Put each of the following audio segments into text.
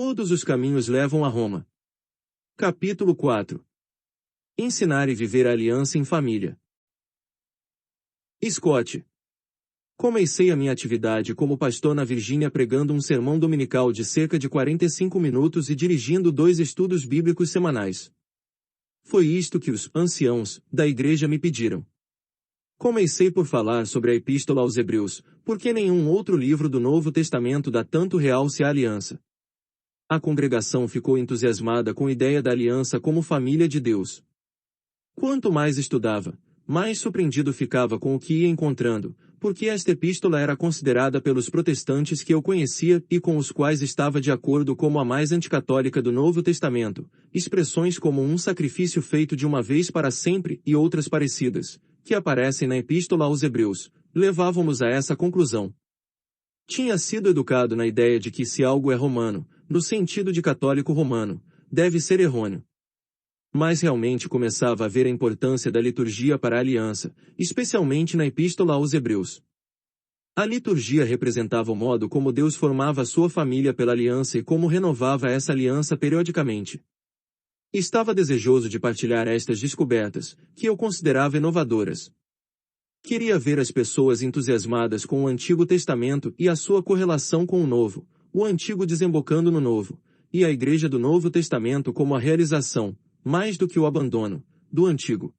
Todos os caminhos levam a Roma. Capítulo 4. Ensinar e viver a aliança em família. Scott. Comecei a minha atividade como pastor na Virgínia pregando um sermão dominical de cerca de 45 minutos e dirigindo 2 estudos bíblicos semanais. Foi isto que os anciãos da igreja me pediram. Comecei por falar sobre a Epístola aos Hebreus, porque nenhum outro livro do Novo Testamento dá tanto realce à aliança. A congregação ficou entusiasmada com a ideia da aliança como família de Deus. Quanto mais estudava, mais surpreendido ficava com o que ia encontrando, porque esta epístola era considerada pelos protestantes que eu conhecia e com os quais estava de acordo como a mais anticatólica do Novo Testamento, expressões como um sacrifício feito de uma vez para sempre e outras parecidas, que aparecem na Epístola aos Hebreus, levavam-nos a essa conclusão. Tinha sido educado na ideia de que se algo é romano, no sentido de católico romano, deve ser errôneo. Mas realmente começava a ver a importância da liturgia para a aliança, especialmente na Epístola aos Hebreus. A liturgia representava o modo como Deus formava a sua família pela aliança e como renovava essa aliança periodicamente. Estava desejoso de partilhar estas descobertas, que eu considerava inovadoras. Queria ver as pessoas entusiasmadas com o Antigo Testamento e a sua correlação com o Novo, o Antigo desembocando no Novo, e a Igreja do Novo Testamento como a realização, mais do que o abandono, do Antigo.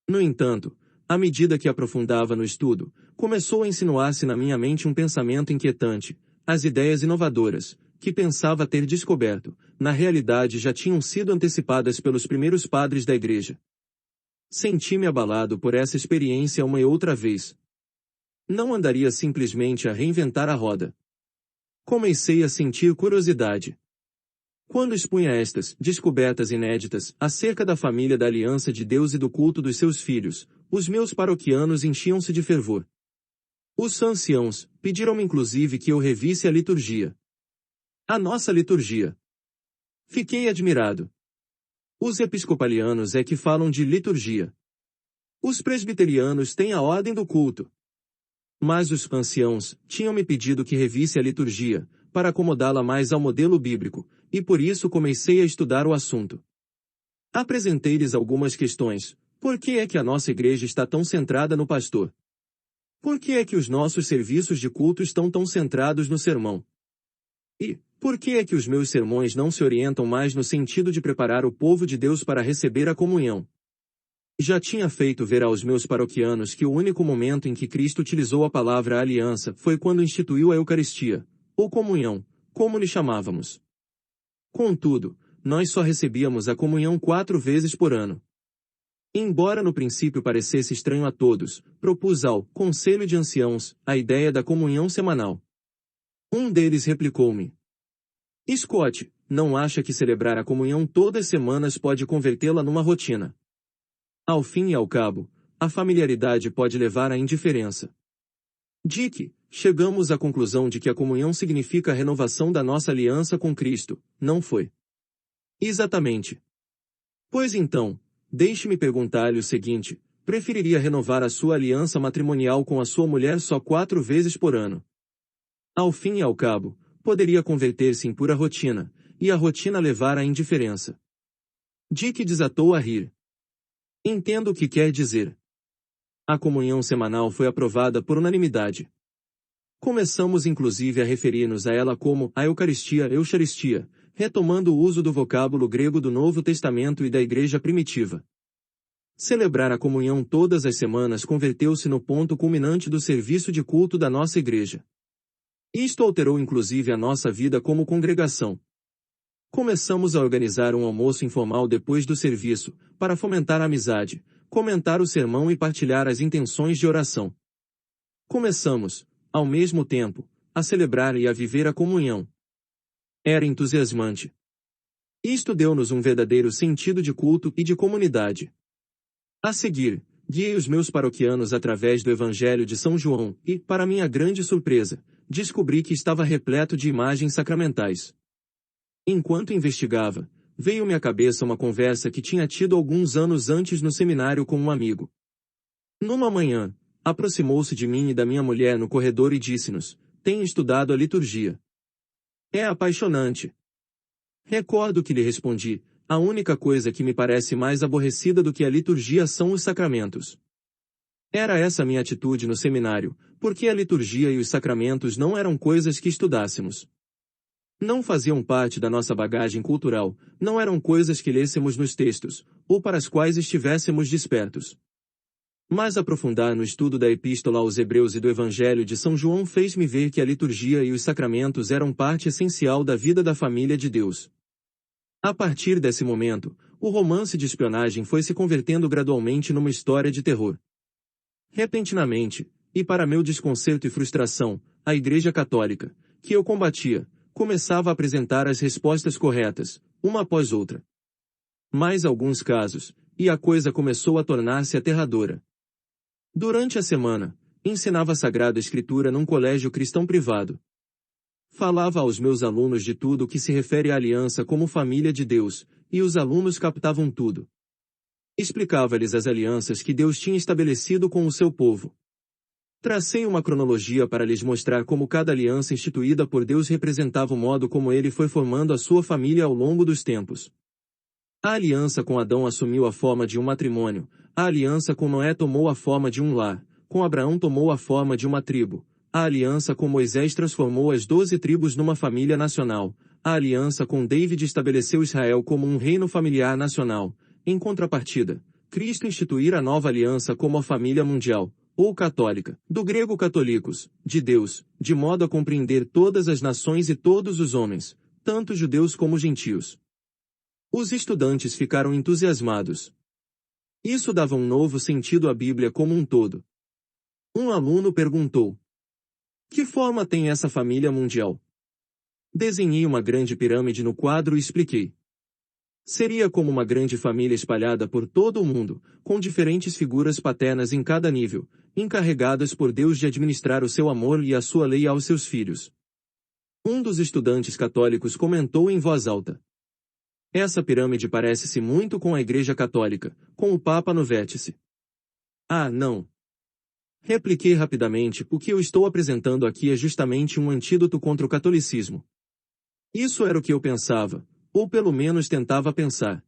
No entanto, à medida que aprofundava no estudo, começou a insinuar-se na minha mente um pensamento inquietante. As ideias inovadoras, que pensava ter descoberto, na realidade já tinham sido antecipadas pelos primeiros padres da Igreja. Senti-me abalado por essa experiência uma e outra vez. Não andaria simplesmente a reinventar a roda. Comecei a sentir curiosidade. Quando expunha estas descobertas inéditas acerca da família da aliança de Deus e do culto dos seus filhos, os meus paroquianos enchiam-se de fervor. Os anciãos pediram-me inclusive que eu revisse a liturgia. A nossa liturgia. Fiquei admirado. Os episcopalianos é que falam de liturgia. Os presbiterianos têm a ordem do culto. Mas os anciãos tinham me pedido que revisse a liturgia, para acomodá-la mais ao modelo bíblico, e por isso comecei a estudar o assunto. Apresentei-lhes algumas questões. Por que é que a nossa igreja está tão centrada no pastor? Por que é que os nossos serviços de culto estão tão centrados no sermão? E, por que é que os meus sermões não se orientam mais no sentido de preparar o povo de Deus para receber a comunhão? Já tinha feito ver aos meus paroquianos que o único momento em que Cristo utilizou a palavra aliança foi quando instituiu a Eucaristia, ou comunhão, como lhe chamávamos. Contudo, nós só recebíamos a comunhão 4 vezes por ano. Embora no princípio parecesse estranho a todos, propus ao Conselho de Anciãos a ideia da comunhão semanal. Um deles replicou-me: Scott, não acha que celebrar a comunhão todas as semanas pode convertê-la numa rotina? Ao fim e ao cabo, a familiaridade pode levar à indiferença. Dick, chegamos à conclusão de que a comunhão significa a renovação da nossa aliança com Cristo, não foi? Exatamente. Pois então, deixe-me perguntar-lhe o seguinte: preferiria renovar a sua aliança matrimonial com a sua mulher só 4 vezes por ano? Ao fim e ao cabo, poderia converter-se em pura rotina, e a rotina levar à indiferença. Dick desatou a rir. Entendo o que quer dizer. A comunhão semanal foi aprovada por unanimidade. Começamos inclusive a referir-nos a ela como a Eucharistia, retomando o uso do vocábulo grego do Novo Testamento e da Igreja primitiva. Celebrar a comunhão todas as semanas converteu-se no ponto culminante do serviço de culto da nossa Igreja. Isto alterou inclusive a nossa vida como congregação. Começamos a organizar um almoço informal depois do serviço, para fomentar a amizade, comentar o sermão e partilhar as intenções de oração. Começamos, ao mesmo tempo, a celebrar e a viver a comunhão. Era entusiasmante. Isto deu-nos um verdadeiro sentido de culto e de comunidade. A seguir, guiei os meus paroquianos através do Evangelho de São João e, para minha grande surpresa, descobri que estava repleto de imagens sacramentais. Enquanto investigava, veio-me à cabeça uma conversa que tinha tido alguns anos antes no seminário com um amigo. Numa manhã, aproximou-se de mim e da minha mulher no corredor e disse-nos: tenho estudado a liturgia. É apaixonante. Recordo que lhe respondi: a única coisa que me parece mais aborrecida do que a liturgia são os sacramentos. Era essa minha atitude no seminário, porque a liturgia e os sacramentos não eram coisas que estudássemos. Não faziam parte da nossa bagagem cultural, não eram coisas que lêssemos nos textos, ou para as quais estivéssemos despertos. Mas aprofundar no estudo da Epístola aos Hebreus e do Evangelho de São João fez-me ver que a liturgia e os sacramentos eram parte essencial da vida da família de Deus. A partir desse momento, o romance de espionagem foi se convertendo gradualmente numa história de terror. Repentinamente, e para meu desconcerto e frustração, a Igreja Católica, que eu combatia, começava a apresentar as respostas corretas, uma após outra. Mais alguns casos, e a coisa começou a tornar-se aterradora. Durante a semana, ensinava a Sagrada Escritura num colégio cristão privado. Falava aos meus alunos de tudo o que se refere à aliança como família de Deus, e os alunos captavam tudo. Explicava-lhes as alianças que Deus tinha estabelecido com o seu povo. Tracei uma cronologia para lhes mostrar como cada aliança instituída por Deus representava o modo como ele foi formando a sua família ao longo dos tempos. A aliança com Adão assumiu a forma de um matrimônio, a aliança com Noé tomou a forma de um lar, com Abraão tomou a forma de uma tribo, a aliança com Moisés transformou as 12 tribos numa família nacional, a aliança com David estabeleceu Israel como um reino familiar nacional. Em contrapartida, Cristo instituir a nova aliança como a família mundial, ou católica, do grego católicos, de Deus, de modo a compreender todas as nações e todos os homens, tanto judeus como gentios. Os estudantes ficaram entusiasmados. Isso dava um novo sentido à Bíblia como um todo. Um aluno perguntou: que forma tem essa família mundial? Desenhei uma grande pirâmide no quadro e expliquei. Seria como uma grande família espalhada por todo o mundo, com diferentes figuras paternas em cada nível, encarregadas por Deus de administrar o seu amor e a sua lei aos seus filhos. Um dos estudantes católicos comentou em voz alta: essa pirâmide parece-se muito com a Igreja Católica, com o Papa no vértice. Ah, não. Repliquei rapidamente: o que eu estou apresentando aqui é justamente um antídoto contra o catolicismo. Isso era o que eu pensava, ou pelo menos tentava pensar.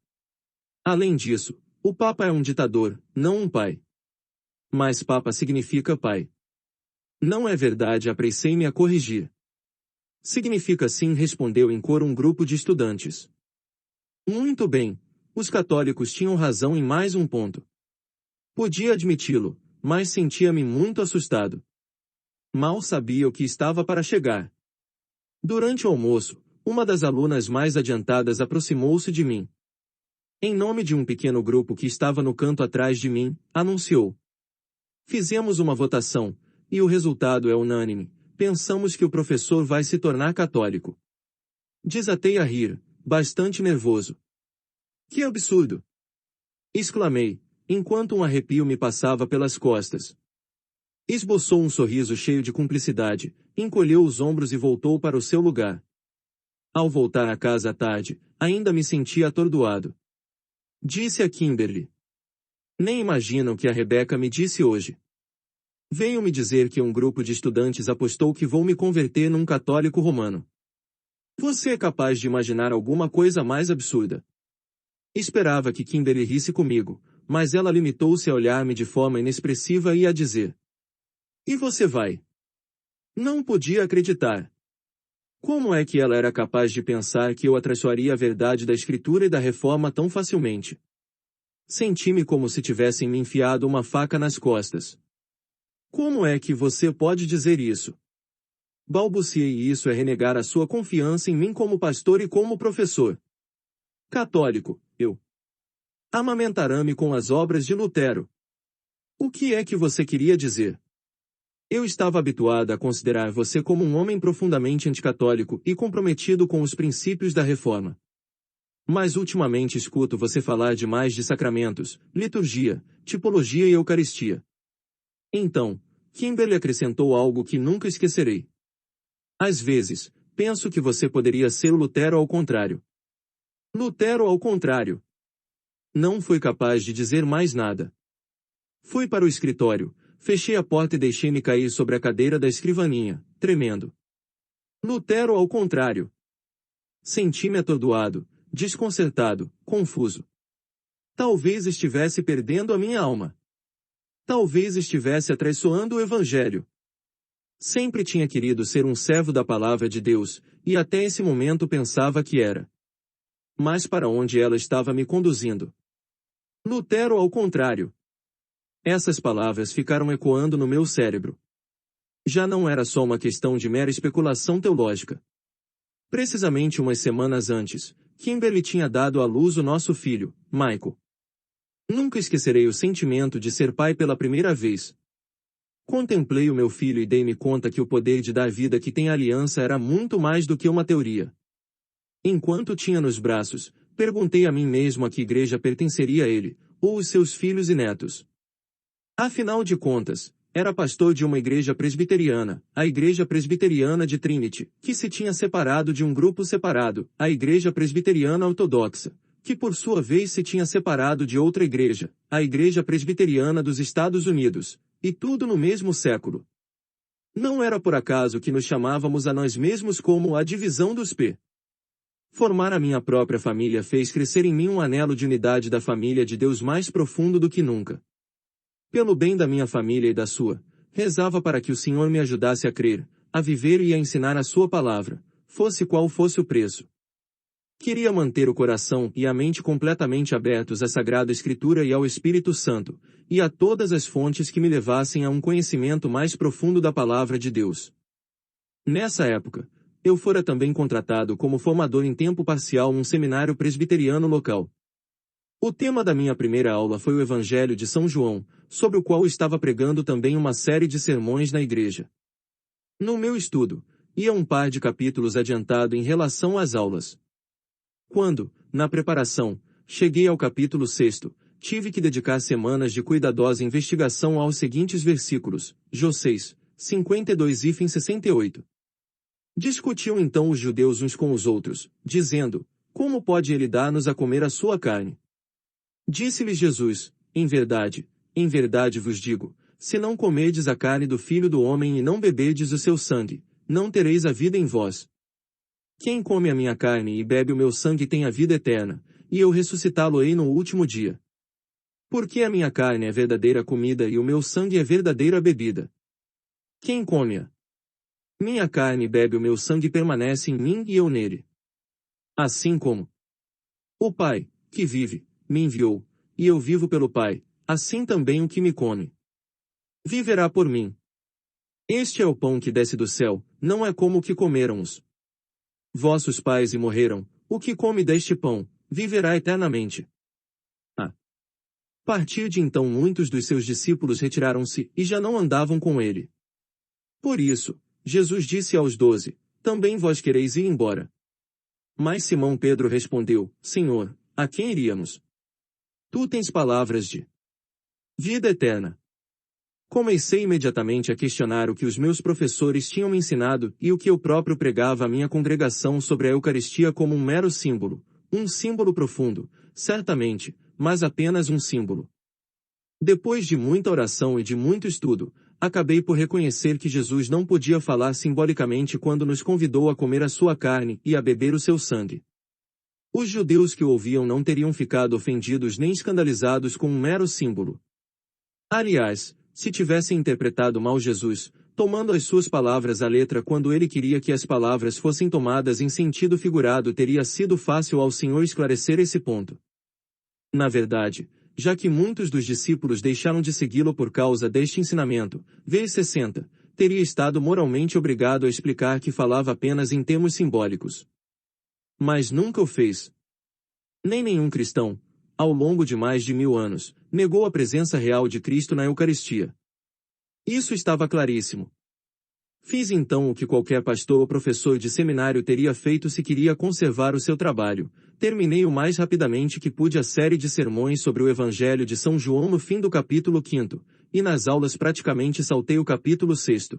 Além disso, o Papa é um ditador, não um pai. Mas Papa significa pai. Não é verdade, apressei-me a corrigir. Significa sim, respondeu em coro um grupo de estudantes. Muito bem, os católicos tinham razão em mais um ponto. Podia admiti-lo, mas sentia-me muito assustado. Mal sabia o que estava para chegar. Durante o almoço, uma das alunas mais adiantadas aproximou-se de mim. Em nome de um pequeno grupo que estava no canto atrás de mim, anunciou: fizemos uma votação, e o resultado é unânime. Pensamos que o professor vai se tornar católico. Desatei a rir, bastante nervoso. Que absurdo! Exclamei, enquanto um arrepio me passava pelas costas. Esboçou um sorriso cheio de cumplicidade, encolheu os ombros e voltou para o seu lugar. Ao voltar a casa à tarde, ainda me sentia atordoado. Disse a Kimberly: nem imagina o que a Rebeca me disse hoje. Veio me dizer que um grupo de estudantes apostou que vou me converter num católico romano. Você é capaz de imaginar alguma coisa mais absurda? Esperava que Kimberly risse comigo, mas ela limitou-se a olhar-me de forma inexpressiva e a dizer: e você vai? Não podia acreditar. Como é que ela era capaz de pensar que eu atraiçoaria a verdade da Escritura e da Reforma tão facilmente? Senti-me como se tivessem me enfiado uma faca nas costas. Como é que você pode dizer isso? Balbuciei: isso é renegar a sua confiança em mim como pastor e como professor. Católico, eu. Amamentará-me com as obras de Lutero. O que é que você queria dizer? Eu estava habituada a considerar você como um homem profundamente anticatólico e comprometido com os princípios da Reforma. Mas ultimamente escuto você falar demais de sacramentos, liturgia, tipologia e Eucaristia. Então, Kimberly acrescentou algo que nunca esquecerei. Às vezes, penso que você poderia ser o Lutero ao contrário. Lutero ao contrário. Não fui capaz de dizer mais nada. Fui para o escritório, fechei a porta e deixei-me cair sobre a cadeira da escrivaninha, tremendo. Lutero ao contrário. Senti-me atordoado, desconcertado, confuso. Talvez estivesse perdendo a minha alma. Talvez estivesse atraiçoando o Evangelho. Sempre tinha querido ser um servo da palavra de Deus, e até esse momento pensava que era. Mas para onde ela estava me conduzindo? Lutero ao contrário. Essas palavras ficaram ecoando no meu cérebro. Já não era só uma questão de mera especulação teológica. Precisamente umas semanas antes, Kimberly tinha dado à luz o nosso filho, Michael. Nunca esquecerei o sentimento de ser pai pela primeira vez. Contemplei o meu filho e dei-me conta que o poder de dar vida que tem a aliança era muito mais do que uma teoria. Enquanto o tinha nos braços, perguntei a mim mesmo a que igreja pertenceria ele, ou os seus filhos e netos. Afinal de contas, era pastor de uma igreja presbiteriana, a Igreja Presbiteriana de Trinity, que se tinha separado de um grupo separado, a Igreja Presbiteriana Ortodoxa, que por sua vez se tinha separado de outra igreja, a Igreja Presbiteriana dos Estados Unidos, e tudo no mesmo século. Não era por acaso que nos chamávamos a nós mesmos como a divisão dos P. Formar a minha própria família fez crescer em mim um anelo de unidade da família de Deus mais profundo do que nunca. Pelo bem da minha família e da sua, rezava para que o Senhor me ajudasse a crer, a viver e a ensinar a sua palavra, fosse qual fosse o preço. Queria manter o coração e a mente completamente abertos à Sagrada Escritura e ao Espírito Santo, e a todas as fontes que me levassem a um conhecimento mais profundo da palavra de Deus. Nessa época, eu fora também contratado como formador em tempo parcial num seminário presbiteriano local. O tema da minha primeira aula foi o Evangelho de São João, sobre o qual estava pregando também uma série de sermões na igreja. No meu estudo, ia um par de capítulos adiantado em relação às aulas. Quando, na preparação, cheguei ao capítulo 6, tive que dedicar semanas de cuidadosa investigação aos seguintes versículos, Jó 6, 52 e 68. Discutiam então os judeus uns com os outros, dizendo, como pode ele dar-nos a comer a sua carne? Disse-lhes Jesus, em verdade vos digo, se não comerdes a carne do Filho do Homem e não beberdes o seu sangue, não tereis a vida em vós. Quem come a minha carne e bebe o meu sangue tem a vida eterna, e eu ressuscitá-lo-ei no último dia. Porque a minha carne é verdadeira comida e o meu sangue é verdadeira bebida. Quem come-a minha carne e bebe o meu sangue permanece em mim e eu nele. Assim como o Pai, que vive, me enviou, e eu vivo pelo Pai, assim também o que me come viverá por mim. Este é o pão que desce do céu, não é como o que comeram os vossos pais e morreram, o que come deste pão, viverá eternamente. A partir de então muitos dos seus discípulos retiraram-se e já não andavam com ele. Por isso, Jesus disse aos 12, também vós quereis ir embora? Mas Simão Pedro respondeu, Senhor, a quem iríamos? Tu tens palavras de vida eterna. Comecei imediatamente a questionar o que os meus professores tinham me ensinado e o que eu próprio pregava à minha congregação sobre a Eucaristia como um mero símbolo, um símbolo profundo, certamente, mas apenas um símbolo. Depois de muita oração e de muito estudo, acabei por reconhecer que Jesus não podia falar simbolicamente quando nos convidou a comer a sua carne e a beber o seu sangue. Os judeus que o ouviam não teriam ficado ofendidos nem escandalizados com um mero símbolo. Aliás, se tivessem interpretado mal Jesus, tomando as suas palavras à letra quando ele queria que as palavras fossem tomadas em sentido figurado, teria sido fácil ao Senhor esclarecer esse ponto. Na verdade, já que muitos dos discípulos deixaram de segui-lo por causa deste ensinamento, v. 60, teria estado moralmente obrigado a explicar que falava apenas em termos simbólicos. Mas nunca o fez. Nem nenhum cristão, ao longo de mais de 1000 anos, negou a presença real de Cristo na Eucaristia. Isso estava claríssimo. Fiz então o que qualquer pastor ou professor de seminário teria feito se queria conservar o seu trabalho. Terminei o mais rapidamente que pude a série de sermões sobre o Evangelho de São João no fim do capítulo 5, e nas aulas praticamente saltei o capítulo 6.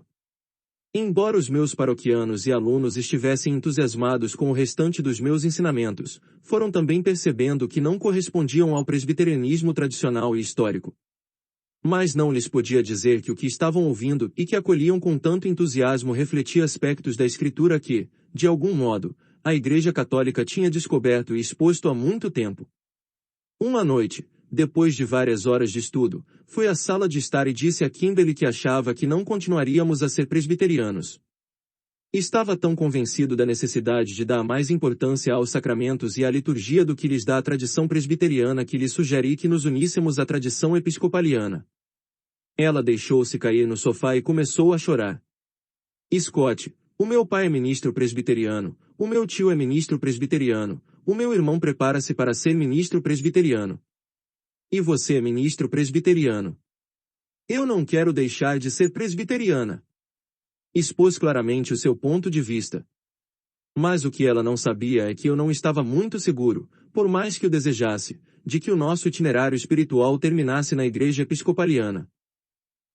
Embora os meus paroquianos e alunos estivessem entusiasmados com o restante dos meus ensinamentos, foram também percebendo que não correspondiam ao presbiterianismo tradicional e histórico. Mas não lhes podia dizer que o que estavam ouvindo e que acolhiam com tanto entusiasmo refletia aspectos da Escritura que, de algum modo, a Igreja Católica tinha descoberto e exposto há muito tempo. Uma noite, depois de várias horas de estudo, fui à sala de estar e disse a Kimberly que achava que não continuaríamos a ser presbiterianos. Estava tão convencido da necessidade de dar mais importância aos sacramentos e à liturgia do que lhes dá a tradição presbiteriana que lhe sugeri que nos uníssemos à tradição episcopaliana. Ela deixou-se cair no sofá e começou a chorar. Scott, o meu pai é ministro presbiteriano, o meu tio é ministro presbiteriano, o meu irmão prepara-se para ser ministro presbiteriano. E você é ministro presbiteriano. Eu não quero deixar de ser presbiteriana. Expôs claramente o seu ponto de vista. Mas o que ela não sabia é que eu não estava muito seguro, por mais que o desejasse, de que o nosso itinerário espiritual terminasse na igreja episcopaliana.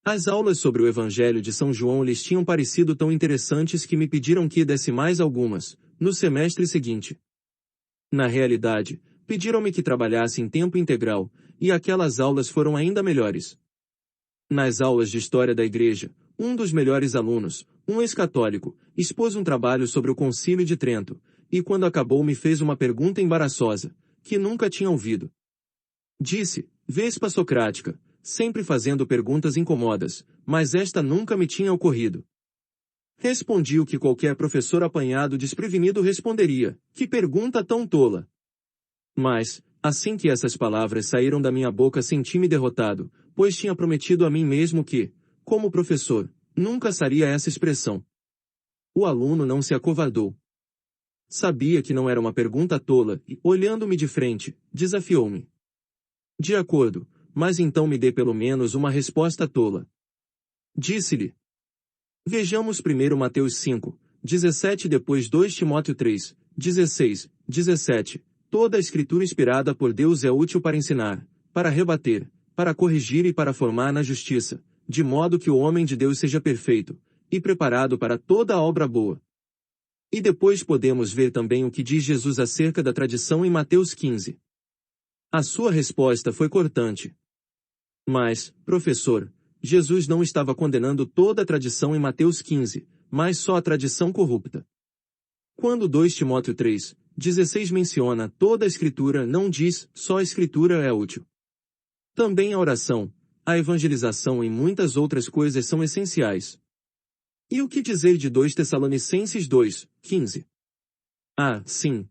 As aulas sobre o Evangelho de São João lhes tinham parecido tão interessantes que me pediram que desse mais algumas, no semestre seguinte. Na realidade, pediram-me que trabalhasse em tempo integral, e aquelas aulas foram ainda melhores. Nas aulas de História da Igreja, um dos melhores alunos, um ex-católico, expôs um trabalho sobre o Concílio de Trento, e quando acabou me fez uma pergunta embaraçosa, que nunca tinha ouvido. Disse, Vespa Socrática, sempre fazendo perguntas incômodas, mas esta nunca me tinha ocorrido. Respondi o que qualquer professor apanhado desprevenido responderia, que pergunta tão tola. Mas, assim que essas palavras saíram da minha boca senti-me derrotado, pois tinha prometido a mim mesmo que, como professor, nunca usaria essa expressão. O aluno não se acovardou. Sabia que não era uma pergunta tola e, olhando-me de frente, desafiou-me. De acordo, mas então me dê pelo menos uma resposta tola. Disse-lhe. Vejamos primeiro Mateus 5, 17 e depois 2 Timóteo 3, 16, 17. Toda a escritura inspirada por Deus é útil para ensinar, para rebater, para corrigir e para formar na justiça, de modo que o homem de Deus seja perfeito, e preparado para toda a obra boa. E depois podemos ver também o que diz Jesus acerca da tradição em Mateus 15. A sua resposta foi cortante. Mas, professor, Jesus não estava condenando toda a tradição em Mateus 15, mas só a tradição corrupta. Quando 2 Timóteo 3, 16 menciona toda a Escritura, não diz só a Escritura é útil. Também a oração, a evangelização e muitas outras coisas são essenciais. E o que dizer de 2 Tessalonicenses 2, 15? Ah, sim.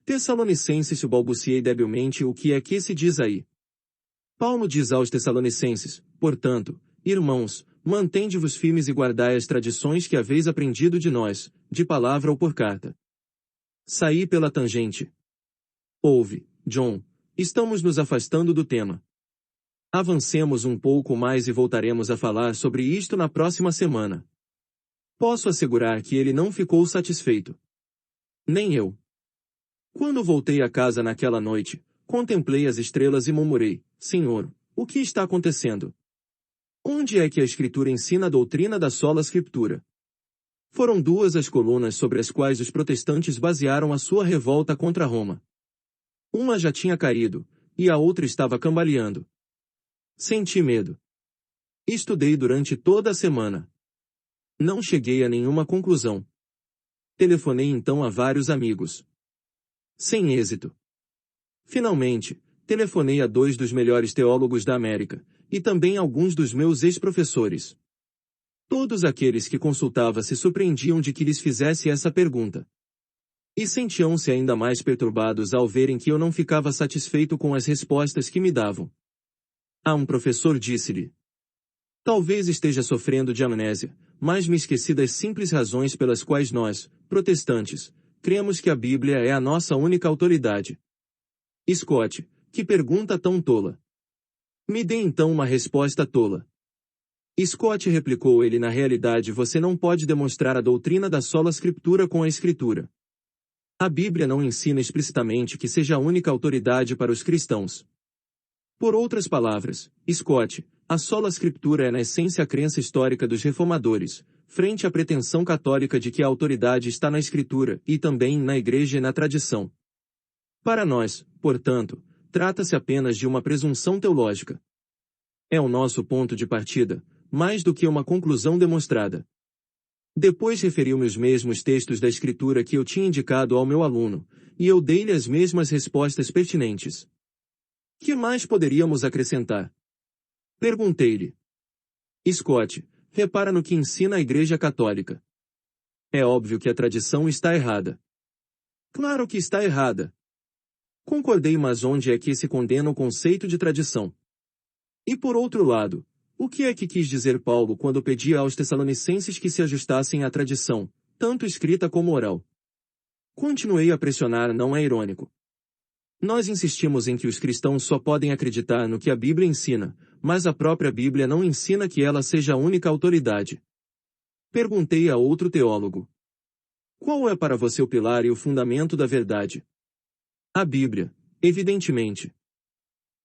Tessalonicenses, balbuciei debilmente o que é que se diz aí. Paulo diz aos Tessalonicenses, portanto, irmãos, mantende-vos firmes e guardai as tradições que haveis aprendido de nós, de palavra ou por carta. Saí pela tangente. Ouve, John, estamos nos afastando do tema. Avancemos um pouco mais e voltaremos a falar sobre isto na próxima semana. Posso assegurar que ele não ficou satisfeito. Nem eu. Quando voltei a casa naquela noite, contemplei as estrelas e murmurei, Senhor, o que está acontecendo? Onde é que a Escritura ensina a doutrina da sola Scriptura? Foram duas as colunas sobre as quais os protestantes basearam a sua revolta contra Roma. Uma já tinha caído, e a outra estava cambaleando. Senti medo. Estudei durante toda a semana. Não cheguei a nenhuma conclusão. Telefonei então a vários amigos. Sem êxito. Finalmente, telefonei a 2 dos melhores teólogos da América, e também alguns dos meus ex-professores. Todos aqueles que consultava se surpreendiam de que lhes fizesse essa pergunta. E sentiam-se ainda mais perturbados ao verem que eu não ficava satisfeito com as respostas que me davam. A um professor disse-lhe: talvez esteja sofrendo de amnésia, mas me esqueci das simples razões pelas quais nós, protestantes, cremos que a Bíblia é a nossa única autoridade. Scott, que pergunta tão tola. Me dê então uma resposta tola. Scott replicou ele, na realidade você não pode demonstrar a doutrina da sola Scriptura com a Escritura. A Bíblia não ensina explicitamente que seja a única autoridade para os cristãos. Por outras palavras, Scott, a sola Scriptura é na essência a crença histórica dos reformadores, frente à pretensão católica de que a autoridade está na Escritura e também na Igreja e na tradição. Para nós, portanto, trata-se apenas de uma presunção teológica. É o nosso ponto de partida, mais do que uma conclusão demonstrada. Depois referiu-me os mesmos textos da Escritura que eu tinha indicado ao meu aluno, e eu dei-lhe as mesmas respostas pertinentes. Que mais poderíamos acrescentar? Perguntei-lhe. Scott, repara no que ensina a Igreja Católica. É óbvio que a tradição está errada. Claro que está errada. Concordei, mas onde é que se condena o conceito de tradição? E por outro lado, o que é que quis dizer Paulo quando pedia aos Tessalonicenses que se ajustassem à tradição, tanto escrita como oral? Continuei a pressionar, não é irônico. Nós insistimos em que os cristãos só podem acreditar no que a Bíblia ensina, mas a própria Bíblia não ensina que ela seja a única autoridade. Perguntei a outro teólogo. Qual é para você o pilar e o fundamento da verdade? A Bíblia, evidentemente.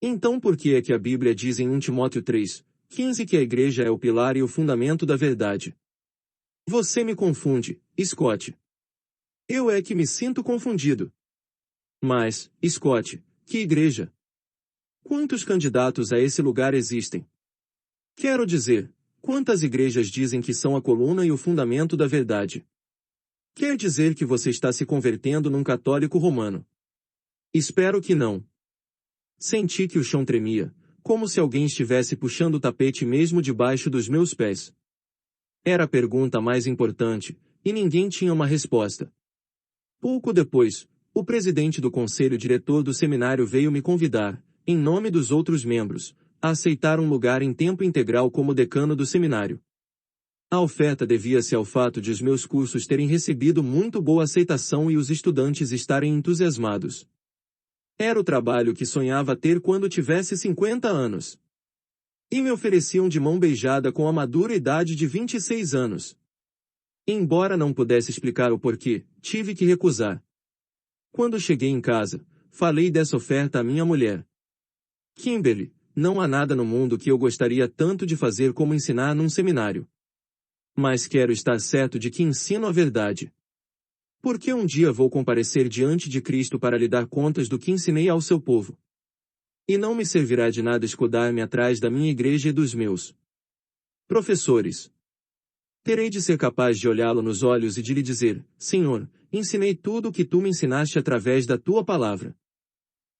Então por que é que a Bíblia diz em 1 Timóteo 3:15 que a Igreja é o pilar e o fundamento da verdade? Você me confunde, Scott. Eu é que me sinto confundido. Mas, Scott, que igreja? Quantos candidatos a esse lugar existem? Quero dizer, quantas igrejas dizem que são a coluna e o fundamento da verdade? Quer dizer que você está se convertendo num católico romano? Espero que não. Senti que o chão tremia, como se alguém estivesse puxando o tapete mesmo debaixo dos meus pés. Era a pergunta mais importante, e ninguém tinha uma resposta. Pouco depois, o presidente do conselho diretor do seminário veio me convidar, em nome dos outros membros, a aceitar um lugar em tempo integral como decano do seminário. A oferta devia-se ao fato de os meus cursos terem recebido muito boa aceitação e os estudantes estarem entusiasmados. Era o trabalho que sonhava ter quando tivesse 50 anos. E me ofereciam de mão beijada com a madura idade de 26 anos. Embora não pudesse explicar o porquê, tive que recusar. Quando cheguei em casa, falei dessa oferta à minha mulher. Kimberly, não há nada no mundo que eu gostaria tanto de fazer como ensinar num seminário. Mas quero estar certo de que ensino a verdade. Porque um dia vou comparecer diante de Cristo para lhe dar contas do que ensinei ao seu povo. E não me servirá de nada escudar-me atrás da minha igreja e dos meus professores. Terei de ser capaz de olhá-lo nos olhos e de lhe dizer, Senhor, ensinei tudo o que tu me ensinaste através da tua palavra.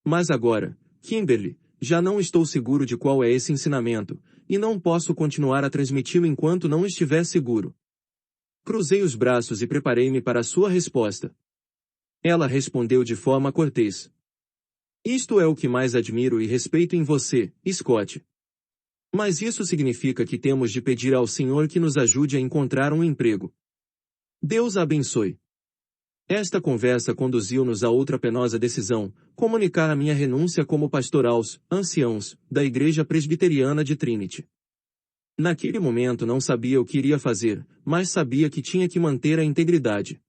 Mas agora, Kimberly, já não estou seguro de qual é esse ensinamento, e não posso continuar a transmiti-lo enquanto não estiver seguro. Cruzei os braços e preparei-me para a sua resposta. Ela respondeu de forma cortês. Isto é o que mais admiro e respeito em você, Scott. Mas isso significa que temos de pedir ao Senhor que nos ajude a encontrar um emprego. Deus a abençoe. Esta conversa conduziu-nos a outra penosa decisão, comunicar a minha renúncia como pastor aos anciãos da Igreja Presbiteriana de Trinity. Naquele momento não sabia o que iria fazer, mas sabia que tinha que manter a integridade.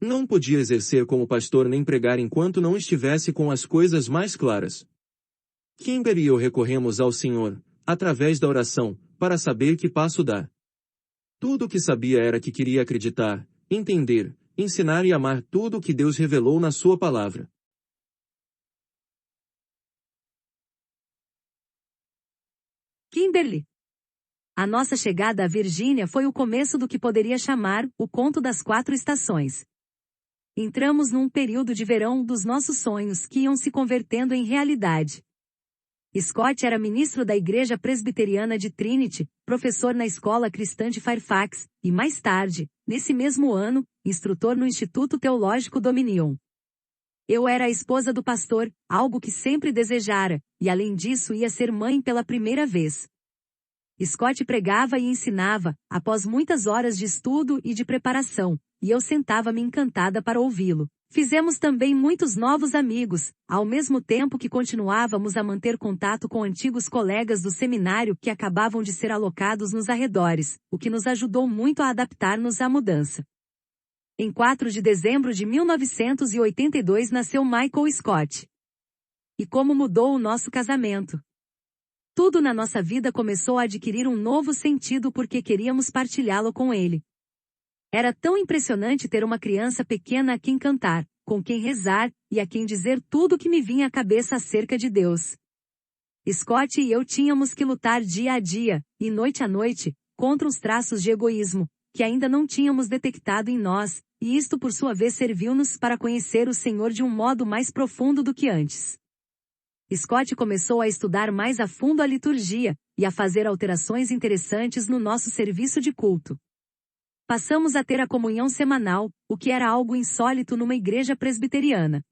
Não podia exercer como pastor nem pregar enquanto não estivesse com as coisas mais claras. Kimber e eu recorremos ao Senhor, através da oração, para saber que passo dar. Tudo o que sabia era que queria acreditar, entender, ensinar e amar tudo o que Deus revelou na sua palavra. Kimberly. A nossa chegada à Virgínia foi o começo do que poderia chamar o conto das 4 estações. Entramos num período de verão dos nossos sonhos que iam se convertendo em realidade. Scott era ministro da Igreja Presbiteriana de Trinity, professor na Escola Cristã de Fairfax, e mais tarde, nesse mesmo ano, instrutor no Instituto Teológico Dominion. Eu era a esposa do pastor, algo que sempre desejara, e além disso ia ser mãe pela primeira vez. Scott pregava e ensinava, após muitas horas de estudo e de preparação, e eu sentava-me encantada para ouvi-lo. Fizemos também muitos novos amigos, ao mesmo tempo que continuávamos a manter contato com antigos colegas do seminário que acabavam de ser alocados nos arredores, o que nos ajudou muito a adaptar-nos à mudança. Em 4 de dezembro de 1982 nasceu Michael Scott. E como mudou o nosso casamento! Tudo na nossa vida começou a adquirir um novo sentido porque queríamos partilhá-lo com ele. Era tão impressionante ter uma criança pequena a quem cantar, com quem rezar, e a quem dizer tudo o que me vinha à cabeça acerca de Deus. Scott e eu tínhamos que lutar dia a dia, e noite a noite, contra os traços de egoísmo, que ainda não tínhamos detectado em nós, e isto por sua vez serviu-nos para conhecer o Senhor de um modo mais profundo do que antes. Scott começou a estudar mais a fundo a liturgia, e a fazer alterações interessantes no nosso serviço de culto. Passamos a ter a comunhão semanal, o que era algo insólito numa igreja presbiteriana.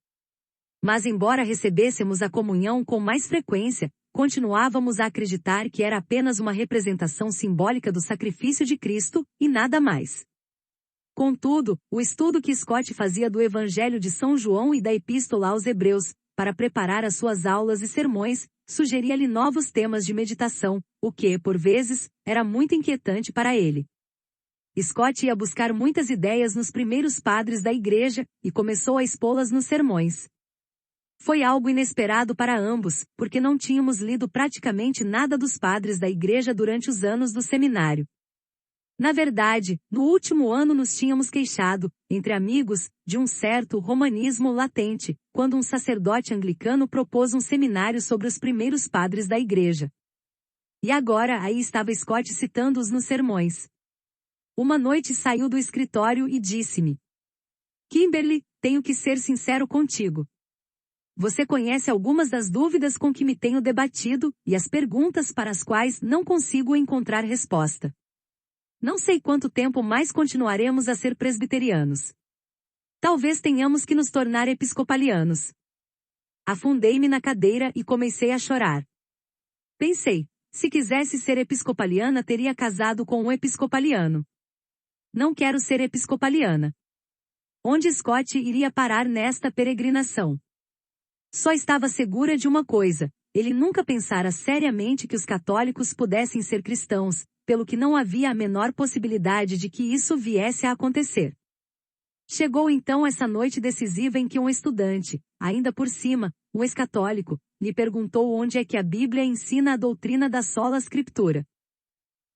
Mas embora recebêssemos a comunhão com mais frequência, continuávamos a acreditar que era apenas uma representação simbólica do sacrifício de Cristo, e nada mais. Contudo, o estudo que Scott fazia do Evangelho de São João e da Epístola aos Hebreus, para preparar as suas aulas e sermões, sugeria-lhe novos temas de meditação, o que, por vezes, era muito inquietante para ele. Scott ia buscar muitas ideias nos primeiros padres da igreja, e começou a expô-las nos sermões. Foi algo inesperado para ambos, porque não tínhamos lido praticamente nada dos padres da igreja durante os anos do seminário. Na verdade, no último ano nos tínhamos queixado, entre amigos, de um certo romanismo latente, quando um sacerdote anglicano propôs um seminário sobre os primeiros padres da igreja. E agora aí estava Scott citando-os nos sermões. Uma noite saiu do escritório e disse-me: Kimberly, tenho que ser sincero contigo. Você conhece algumas das dúvidas com que me tenho debatido, e as perguntas para as quais não consigo encontrar resposta. Não sei quanto tempo mais continuaremos a ser presbiterianos. Talvez tenhamos que nos tornar episcopalianos. Afundei-me na cadeira e comecei a chorar. Pensei, se quisesse ser episcopaliana teria casado com um episcopaliano. Não quero ser episcopaliana. Onde Scott iria parar nesta peregrinação? Só estava segura de uma coisa, ele nunca pensara seriamente que os católicos pudessem ser cristãos, pelo que não havia a menor possibilidade de que isso viesse a acontecer. Chegou então essa noite decisiva em que um estudante, ainda por cima, um ex-católico, lhe perguntou onde é que a Bíblia ensina a doutrina da sola scriptura.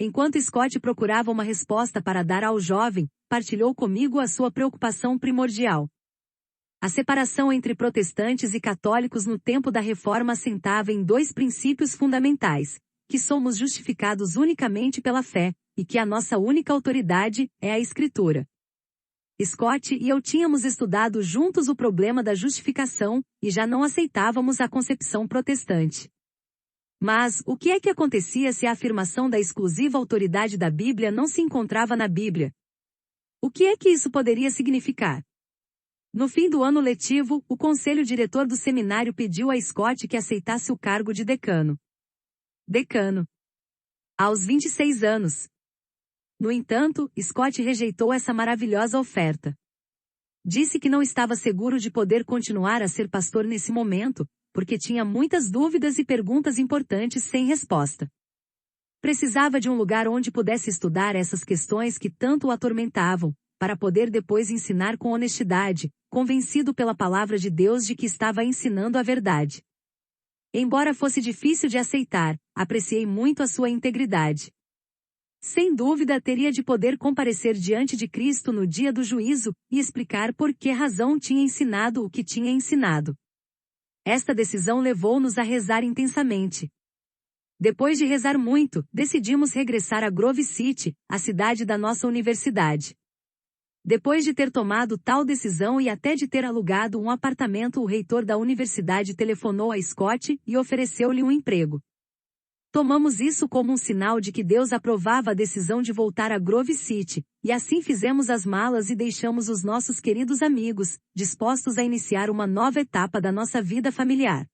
Enquanto Scott procurava uma resposta para dar ao jovem, partilhou comigo a sua preocupação primordial. A separação entre protestantes e católicos no tempo da Reforma assentava em dois princípios fundamentais, que somos justificados unicamente pela fé, e que a nossa única autoridade é a Escritura. Scott e eu tínhamos estudado juntos o problema da justificação, e já não aceitávamos a concepção protestante. Mas, o que é que acontecia se a afirmação da exclusiva autoridade da Bíblia não se encontrava na Bíblia? O que é que isso poderia significar? No fim do ano letivo, o conselho diretor do seminário pediu a Scott que aceitasse o cargo de decano. Decano. Aos 26 anos. No entanto, Scott rejeitou essa maravilhosa oferta. Disse que não estava seguro de poder continuar a ser pastor nesse momento, porque tinha muitas dúvidas e perguntas importantes sem resposta. Precisava de um lugar onde pudesse estudar essas questões que tanto o atormentavam, para poder depois ensinar com honestidade, convencido pela palavra de Deus de que estava ensinando a verdade. Embora fosse difícil de aceitar, apreciei muito a sua integridade. Sem dúvida teria de poder comparecer diante de Cristo no dia do juízo, e explicar por que razão tinha ensinado o que tinha ensinado. Esta decisão levou-nos a rezar intensamente. Depois de rezar muito, decidimos regressar a Grove City, a cidade da nossa universidade. Depois de ter tomado tal decisão e até de ter alugado um apartamento, o reitor da universidade telefonou a Scott e ofereceu-lhe um emprego. Tomamos isso como um sinal de que Deus aprovava a decisão de voltar a Grove City, e assim fizemos as malas e deixamos os nossos queridos amigos, dispostos a iniciar uma nova etapa da nossa vida familiar.